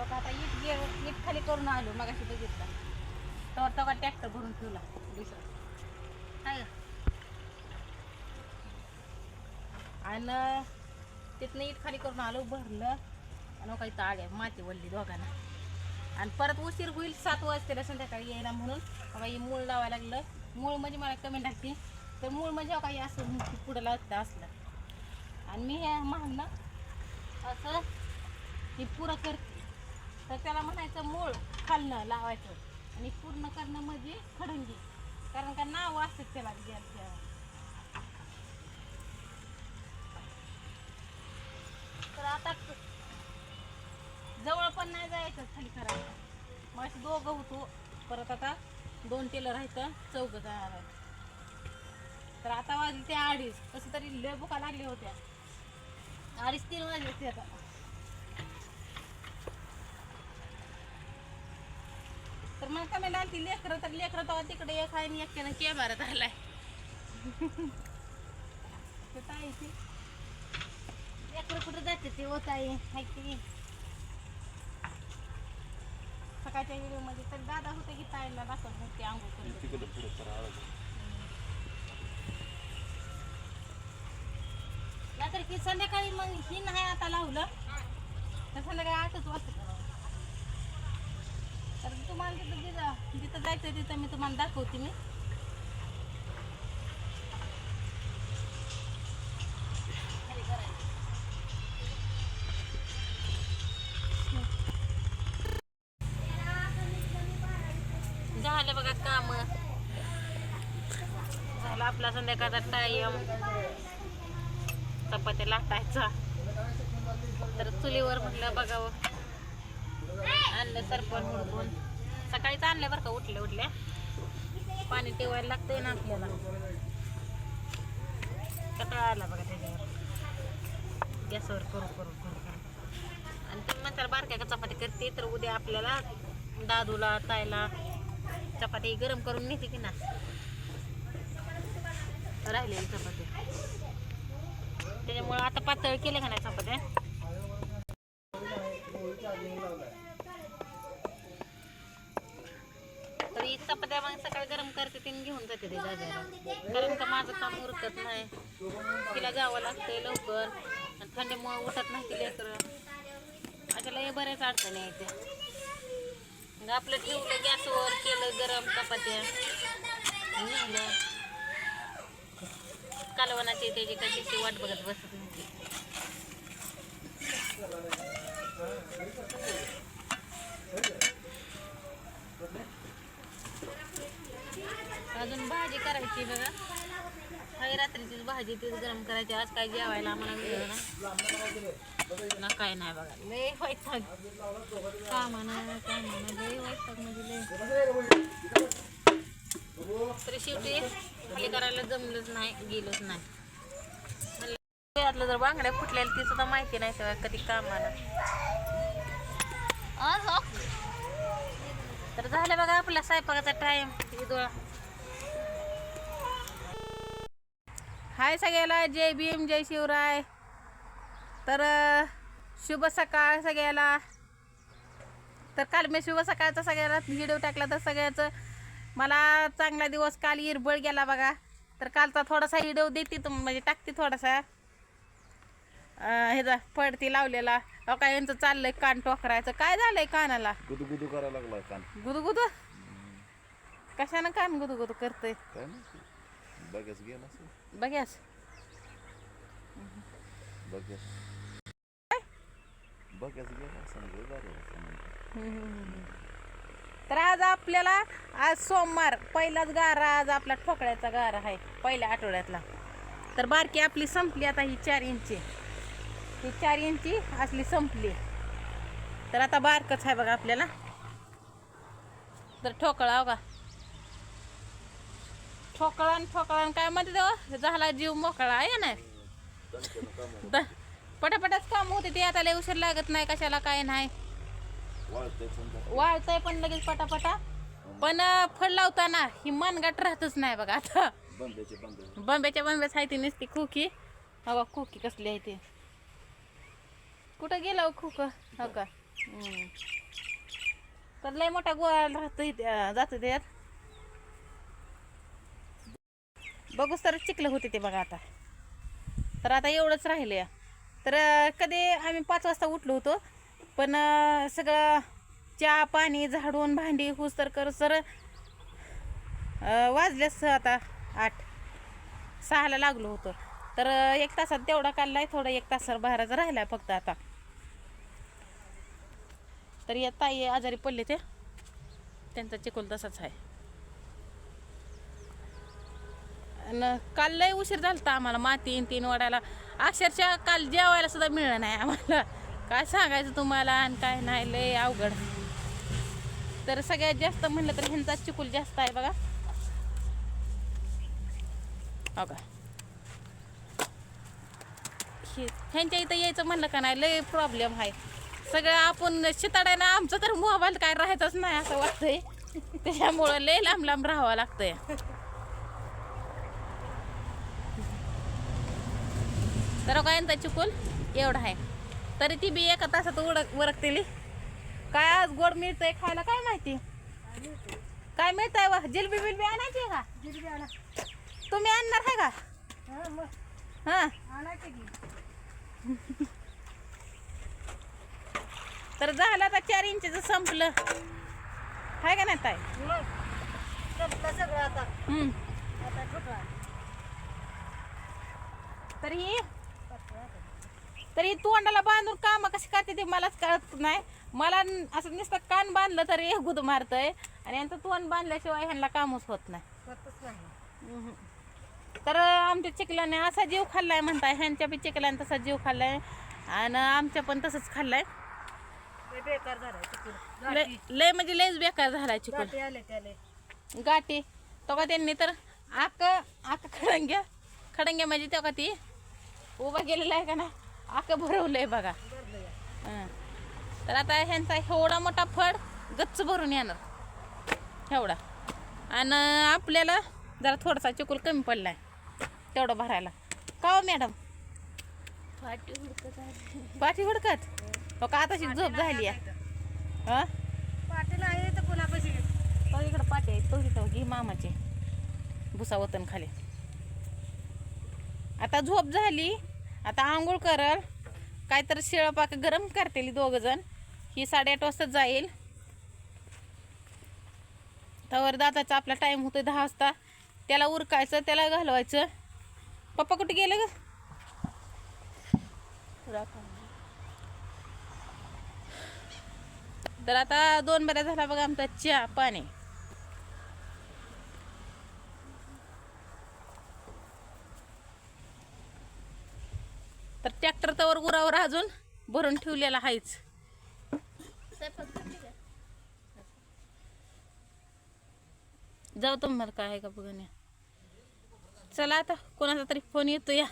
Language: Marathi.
बघा आता ईट खाली करून आलो मगाशी बघितला तर का ट्रॅक्टर भरून ठेवला दुसरा काय आणि तिथनं ईट खाली करून आलो भरलं आणि काही ताळ्या माती वळली दोघांना आणि परत उशीर होईल 7 वाजता संध्याकाळी यायला म्हणून बघा ही मूळ लावायला लागलं. मूळ म्हणजे मला कमेंट टाकते तर मूळ म्हणजे काही असं पुढं लावतं असलं आणि मी हे म्हणलं असं हे पुरं करते तर त्याला म्हणायचं मूळ खालणं लावायचं आणि पूर्ण करणं म्हणजे खडंगी कारण का नाव असतं त्याला तर आता जवळ पण नाही जायचं खाली करायला मग अशी दोघं होतो परत आता 2 टेलर राहायचं 4 जाणार आहे तर आता वाजले ते 2:30 कसं तरी लय भुका लागल्या होत्या 2:30-3 वाजले ते आता तर मग कमी लागली लेकरं तर लेकरं तेव्हा तिकडे एक आहे आणि एकट्यानं केबारात आलाय ते ताईची लेकरं कुठं जाते ते होत आहे की सकाळच्या व्हिडिओमध्ये तर दादा होते की ताईला दाखवत होते आंघोळ नाहीतर की संध्याकाळी मग ही नाही आता लावलं तर संध्याकाळी 8च वाजता तर तुम्हाला जिथं जायचं तिथं मी तुम्हाला दाखवते मी झालं बघा काम झालं आपला संध्याकाळचा टाइम चपात्या लाटायचा तर चुलीवर म्हटलं बघावं आणलं सरपण हुडकून सकाळीच आणलं बरं का उठल्या पाणी ठेवायला लागतंय ना आपल्याला कटाळा आला बघा त्याच्यावर गॅसवर करू आणि तुम्ही म्हणताल बारक्या का चपाती करते तर उद्या आपल्याला दादूला ताईला चपाती गरम करून नेते की ना राहिलेली चपाती त्याच्यामुळं आता पातळ केले का नाही चपात्या तर ही चपात्या मग सकाळी गरम करते ते घेऊन जाते ते जाग्याला कारण का माझं काम उरकत नाही तिला जावं लागतंय लवकर आणि थंडीमुळे उठत नाही ती लेकरं अशाला हे बऱ्याच अडचणी आहेत मग आपलं ठेवलं गॅसवर केलं गरम चपात्या निघलं कालवणाची त्याची कशी वाट बघत बसत नव्हती अजून भाजी करायची बघा काही रात्रीचीच भाजी तीच गरम करायची आज काय जेवायला आम्हाला वेळ ना काय नाही बघा लय वैताग कामानं लय वैताग म्हणजे लय तरी शेवटी खाली करायला जमलंच नाही गेलोच नाही यातलं जर बांगड्या फुटलेल्या ती सुद्धा माहिती नाही तेव्हा कधी कामाला तर झालं बघा आपला स्वयंपाकाचा टाइम इदोळा हाय सगळ्याला जय भीम जय शिवराय तर शुभ सकाळ सगळ्याला तर काल मी शुभ सकाळचा सगळ्याला व्हिडिओ टाकला तर सगळ्याचं मला चांगला दिवस काल इरबळ गेला बघा तर कालचा थोडासा व्हिडिओ देते म्हणजे टाकते थोडासा ह्याचा पडती लावलेला काय यांचं चाललंय कान टोकरायचं काय झालंय कानाला गुदगुदू करायला लागला कान गुदगुदू कशानं कान गुदगुदू करतंय बघ्यास गेला बघ्यास बघ्यास गेला तर आज आपल्याला आज सोमवार पहिलाच गारा आज आपला ठोकळ्याचा गारा आहे पहिल्या आठवड्यातला तर बारकी आपली संपली आता ही 4 इंची ही 4 इंची असली संपली तर आता बारकच आहे बघा आपल्याला तर ठोकळा हो का ठोकळा काय म्हणते तेव्हा झाला जीव मोकळा आहे ना पटापटाच काम होते ते आता लय उशीर लागत नाही कशाला काय नाही वाळतंय पण लगेच पटापटा पण फळ लावताना ही मनगट राहतच नाही बघा आता बंब्याच्या आहे ती नुसती खोकी हो खोकी कसली आहे ती कुठं गेलं खोक हो का तर लय मोठा गोळा राहतो जातो त्यात. बघूच तर चिखल होते ते बघा आता. तर आता एवढंच राहिलं या. तर कधी आम्ही 5 वाजता उठलो होतो, पण सगळं चहा पाणी झाडून भांडी हुस तर कर सर वाजलेच आता 8-6ला लागलो होतो. तर 1 तासात तेवढा काढलाय, थोडा 1 तासावर बाहेरचा राहिलाय फक्त आता. तर या ताई आजारी पडले ते, त्यांचा चिकोल तसाच आहे. आणि काल लय उशीर झालता आम्हाला माती 3 वाढायला. अक्षरशः काल जेवायला सुद्धा मिळलं नाही आम्हाला. काय सांगायचं तुम्हाला आणि काय नाही, लय अवघड. तर सगळ्यात जास्त म्हणलं तर ह्यांचा चिकोल जास्त आहे बघा. हो का, ह्यांच्या इथं यायचं म्हणलं का नाही लय प्रॉब्लेम आहे. सगळं आपण शिताड्यानं आमचं तर मोबाईल काय राहायचंच नाही असं वाटतंय. त्याच्यामुळं लय लांब लांब राहावं लागतंय. तर काय यांचा चिकोल एवढा आहे, तरी ती बी 1 तासात उरकतेली. काय आज गोड मिळतंय खायला काय माहिती. काय मिळतंय वा? जिलबी बिलबी आणायची का? तुम्ही आणणार आहे का? हा, तर झालं आता 4 इंचचं संपलं आहे का नाही ताई? सगळं आता तरी तोंडाला बांधून काम कशी करते ते मलाच कळत नाही. मला असं नुसतं कान बांधलं तरी गुद मारतंय, आणि यांचं तोंड बांधल्याशिवाय ह्यांना कामच होत नाही. तर आमच्या चिखलाने असा जीव खाल्लाय म्हणताय, ह्यांच्या बी चिखलाने तसा जीव खाल्लाय आणि आमच्या पण तसंच खाल्लाय. बेकार झालाय लय म्हणजे लयच बेकार झालाय चिखल. गाठी तो का त्यांनी तर आक खडंग्या म्हणजे तो का ती उभा गेलेला आहे का ना, आक भरवलंय बघा. तर आता ह्यांचा एवढा मोठा फड गच्च भरून येणार एवढा, आणि आपल्याला जरा थोडासा चिकोल कमी पडलाय तेवढं भरायला. का हो मॅडम? पाठी हुडकत हो का? आताशी झोप झाली आहे. हा, पाटील आहे तर कोणापाशी तो इकडं पाठी आहे, तो इथं घे मामाचे भुसा वतन खाली. आता झोप झाली, आता आंघोळ करल, काहीतरी शिळं पाक गरम करतेली 2 जण. ही 8:30 वाजता जाईल. त्यावर दादाचा आपला टाइम होतोय 10 वाजता. त्याला उरकायचं, त्याला घालवायचं. पप्पा कुठे गेलं ग? तर आता 2 बऱ्या झाला बघा आमचा चहा पाणी. तर ट्रॅक्टर तवर उरावर अजून भरून ठेवलेला आहेच. जाऊ तुम्हाला काय आहे का बघा. चला आता कोणाचा तरी फोन येतो या.